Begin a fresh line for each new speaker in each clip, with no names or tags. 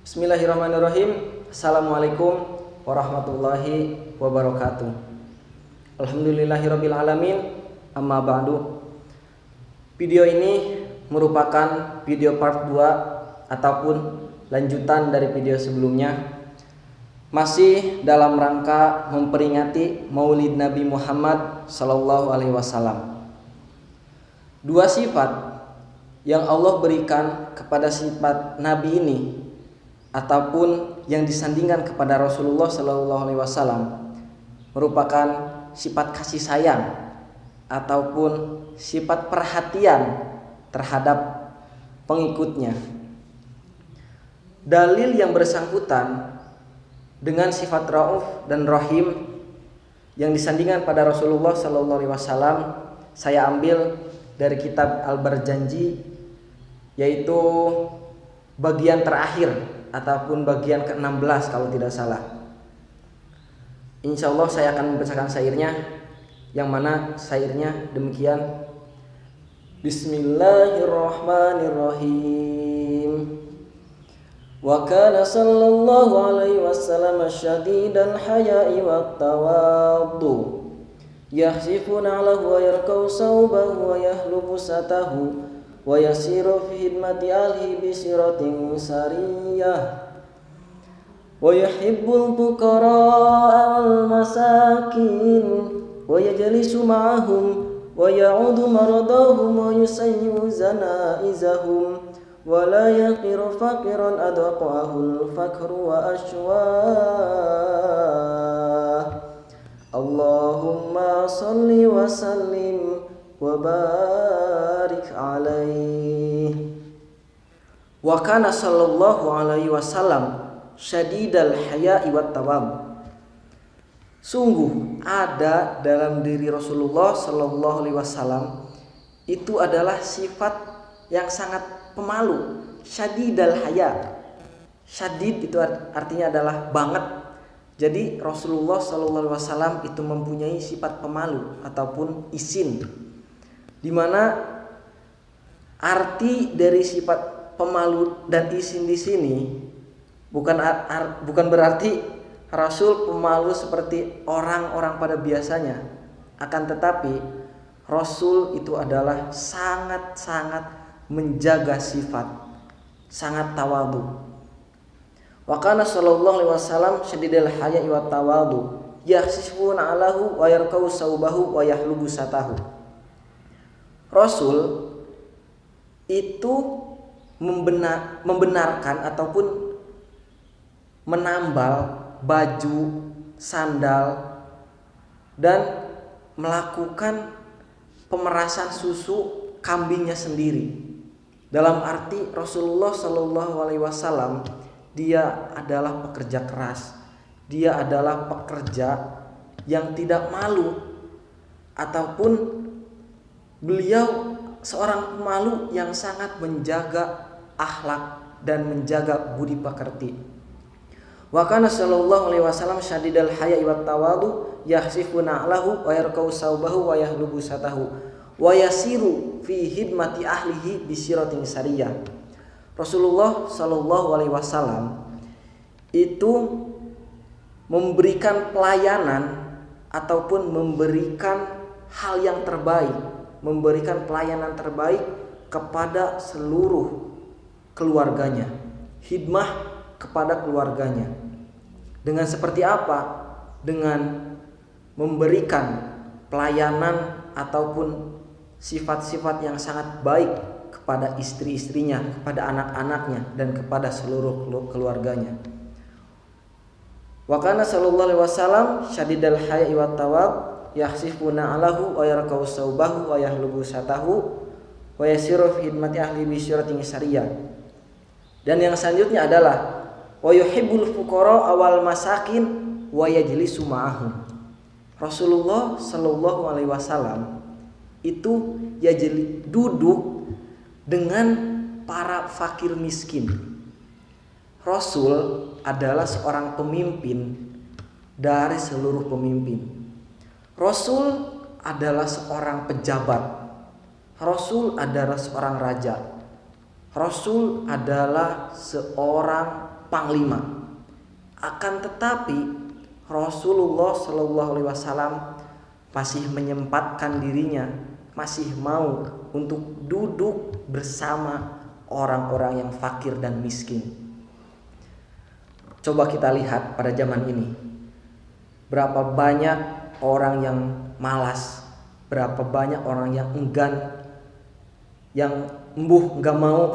Bismillahirrahmanirrahim. Assalamualaikum warahmatullahi wabarakatuh. Alhamdulillahirabbil alamin. Amma ba'du. Video ini merupakan video part 2 ataupun lanjutan dari video sebelumnya. Masih dalam rangka memperingati Maulid Nabi Muhammad sallallahu alaihi wasallam. Dua sifat yang Allah berikan kepada sifat Nabi ini ataupun yang disandingkan kepada Rasulullah Sallallahu Alaihi Wasallam merupakan sifat kasih sayang ataupun sifat perhatian terhadap pengikutnya. Dalil yang bersangkutan dengan sifat Rauf dan Rahim yang disandingkan pada Rasulullah Sallallahu Alaihi Wasallam saya ambil dari kitab Al-Barjanji, yaitu bagian terakhir ataupun bagian ke-16 kalau tidak salah. Insya Allah saya akan membacakan syairnya, yang mana syairnya demikian. Bismillahirrahmanirrahim. Wa kana sallallahu alaihi wasallam syadidal haya'i wat tawaddu yahsifuna lahu wa yarkau saubahu wa yahlubu satahu wa yasiru fi hidmati ahli bi siratin sariyah wa yuhibbul fuqara wal masakin wa yajlisu ma'ahum wa ya'udu maradahum wa yusayyibu zanaizahum wa la yaqiru faqiran adaqahul fakru wa ashwah. Allahumma salli wa sallim wa barik alaihi. Wa kana sallallahu alaihi wasallam syadidal haya'i wat tawab. Sungguh ada dalam diri Rasulullah sallallahu alaihi wasallam itu adalah sifat yang sangat pemalu, syadidal haya. Syadid itu artinya adalah banget. Jadi Rasulullah sallallahu alaihi wasallam itu mempunyai sifat pemalu ataupun isin, di mana arti dari sifat pemalu dan isin di sini bukan berarti Rasul pemalu seperti orang-orang pada biasanya, akan tetapi Rasul itu adalah sangat-sangat menjaga sifat, sangat tawadu. Wa kana sallallahu alaihi wasallam syadidal haya'i wat tawadu yahsifuna alahu wa yarkau saubahu wa yahlubu satahu. Rasul itu membenarkan ataupun menambal baju, sandal, dan melakukan pemerasan susu kambingnya sendiri. Dalam arti Rasulullah Shallallahu Alaihi Wasallam dia adalah pekerja keras, dia adalah pekerja yang tidak malu ataupun beliau seorang pemalu yang sangat menjaga akhlak dan menjaga budi pekerti. Wa kana sallallahu alaihi wasallam syadidal haya'i wat tawadu yahsifuna lahu wa yarkau saubahu wa yahlubu satahu wa yasiru fi hidmati ahlihi bi siratin sariyah. Rasulullah sallallahu alaihi wasallam itu memberikan pelayanan ataupun memberikan hal yang terbaik, memberikan pelayanan terbaik kepada seluruh keluarganya, hidmah kepada keluarganya. Dengan seperti apa? Dengan memberikan pelayanan ataupun sifat-sifat yang sangat baik kepada istri-istrinya, kepada anak-anaknya, dan kepada seluruh keluarganya. Wa kana sallallahu alaihi wasallam syadidal haya'i wat tawab yahsifuna alahu wa yarkau saubahu wa yahlubu satahu wa yasiru fi hidmati ahli bi syiratin sariyah. Dan yang selanjutnya adalah wa yuhibbul fuqara awal masakin wa yajlisu ma'ahum. Rasulullah sallallahu alaihi wasallam itu duduk dengan para fakir miskin. Rasul adalah seorang pemimpin dari seluruh pemimpin. Rasul adalah seorang pejabat. Rasul adalah seorang raja. Rasul adalah seorang panglima. Akan tetapi Rasulullah Shallallahu Alaihi Wasallam masih menyempatkan dirinya, masih mau untuk duduk bersama orang-orang yang fakir dan miskin. Coba kita lihat pada zaman ini, berapa banyak orang yang malas, berapa banyak orang yang enggan, yang nggak mau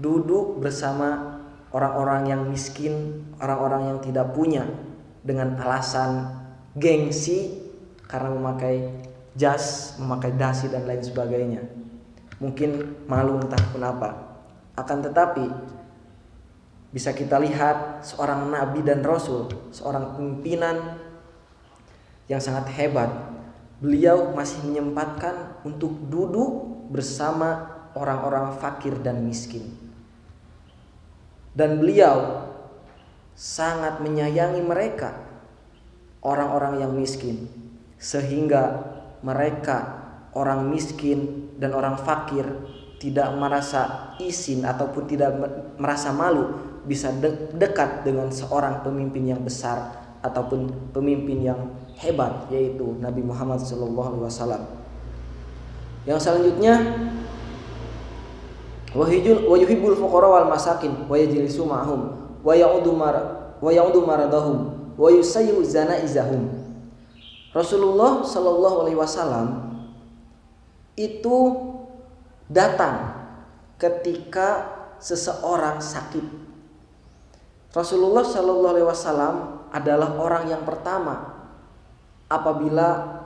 duduk bersama orang-orang yang miskin, orang-orang yang tidak punya, dengan alasan gengsi karena memakai jas, memakai dasi dan lain sebagainya. Mungkin malu entah kenapa. Akan tetapi bisa kita lihat seorang nabi dan rasul, seorang pimpinan yang sangat hebat. Beliau masih menyempatkan untuk duduk bersama orang-orang fakir dan miskin. Dan beliau sangat menyayangi mereka, orang-orang yang miskin, sehingga mereka, orang miskin dan orang fakir, tidak merasa isin ataupun tidak merasa malu bisa dekat dengan seorang pemimpin yang besar ataupun pemimpin yang hebat, yaitu Nabi Muhammad SAW. Yang selanjutnya, wa yuhibbul fuqara wal masakin wa yajlisu ma'hum wa ya'udu maradahum wa yusayyi'u zanaizahum. Rasulullah Shallallahu Alaihi Wasallam itu datang ketika seseorang sakit. Rasulullah Shallallahu Alaihi Wasallam adalah orang yang pertama apabila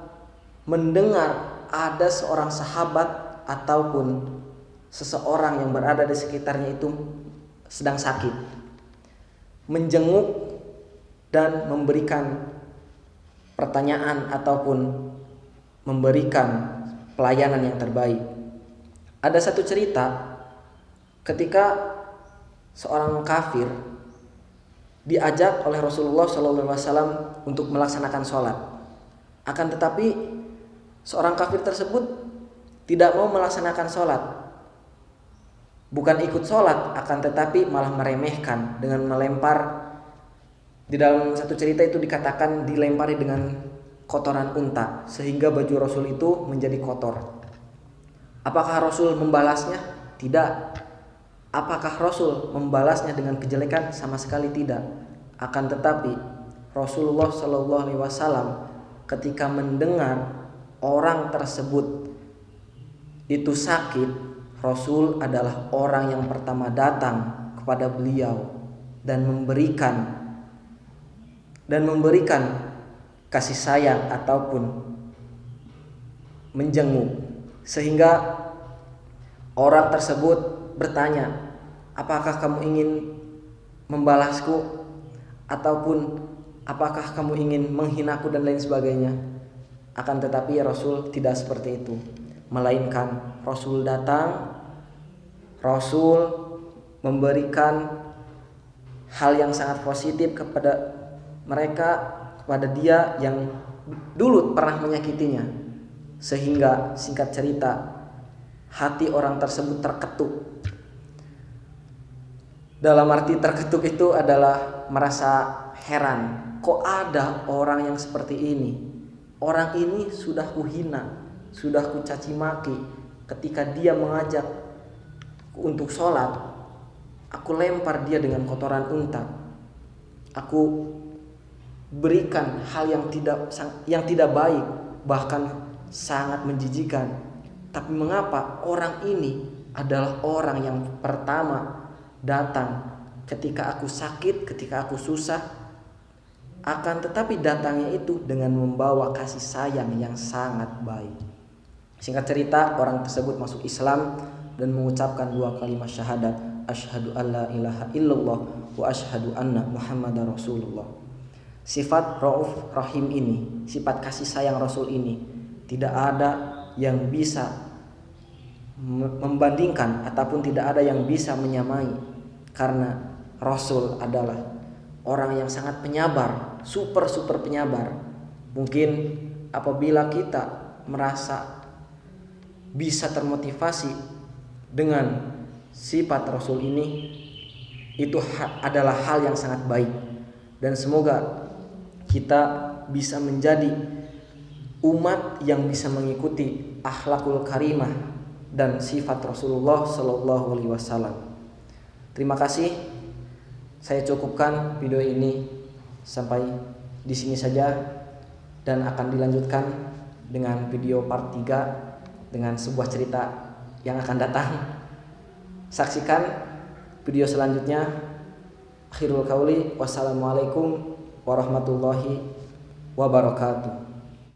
mendengar ada seorang sahabat ataupun seseorang yang berada di sekitarnya itu sedang sakit, menjenguk dan memberikan pertanyaan ataupun memberikan pelayanan yang terbaik. Ada satu cerita ketika seorang kafir diajak oleh Rasulullah SAW untuk melaksanakan sholat. Akan tetapi seorang kafir tersebut tidak mau melaksanakan sholat. Bukan ikut sholat, akan tetapi malah meremehkan dengan melempar. Di dalam satu cerita itu dikatakan dilempari dengan kotoran unta, sehingga baju Rasul itu menjadi kotor. Apakah Rasul membalasnya? Tidak. Apakah Rasul membalasnya dengan kejelekan? Sama sekali tidak. Akan tetapi Rasulullah Shallallahu Alaihi Wasallam ketika mendengar orang tersebut itu sakit, Rasul adalah orang yang pertama datang kepada beliau dan memberikan kasih sayang ataupun menjenguk, sehingga orang tersebut bertanya, apakah kamu ingin membalasku ataupun apakah kamu ingin menghinaku dan lain sebagainya. Akan tetapi Rasul tidak seperti itu, melainkan Rasul datang, Rasul memberikan hal yang sangat positif kepada mereka, kepada dia yang dulu pernah menyakitinya, sehingga singkat cerita hati orang tersebut terketuk. Dalam arti terketuk itu adalah merasa heran, kok ada orang yang seperti ini. Orang ini sudah kuhina, sudah kucaci maki. Ketika dia mengajak untuk sholat, aku lempar dia dengan kotoran unta. Aku berikan hal yang tidak baik, bahkan sangat menjijikan. Tapi mengapa orang ini adalah orang yang pertama datang ketika aku sakit, ketika aku susah, akan tetapi datangnya itu dengan membawa kasih sayang yang sangat baik. Singkat cerita, orang tersebut masuk Islam dan mengucapkan 2 kalimat syahadat, asyhadu alla ilaha illallah wa asyhadu anna muhammadar rasulullah. Sifat Rauf Rahim ini, sifat kasih sayang Rasul ini, tidak ada yang bisa membandingkan ataupun tidak ada yang bisa menyamai, karena Rasul adalah orang yang sangat penyabar, super penyabar. Mungkin apabila kita merasa bisa termotivasi dengan sifat Rasul ini, itu adalah hal yang sangat baik, dan semoga kita bisa menjadi umat yang bisa mengikuti akhlakul karimah dan sifat Rasulullah Shallallahu Alaihi Wasallam. Terima kasih. Saya cukupkan video ini sampai di sini saja, dan akan dilanjutkan dengan video part 3 dengan sebuah cerita yang akan datang. Saksikan video selanjutnya. Akhirul qauli, wassalamualaikum warahmatullahi wabarakatuh.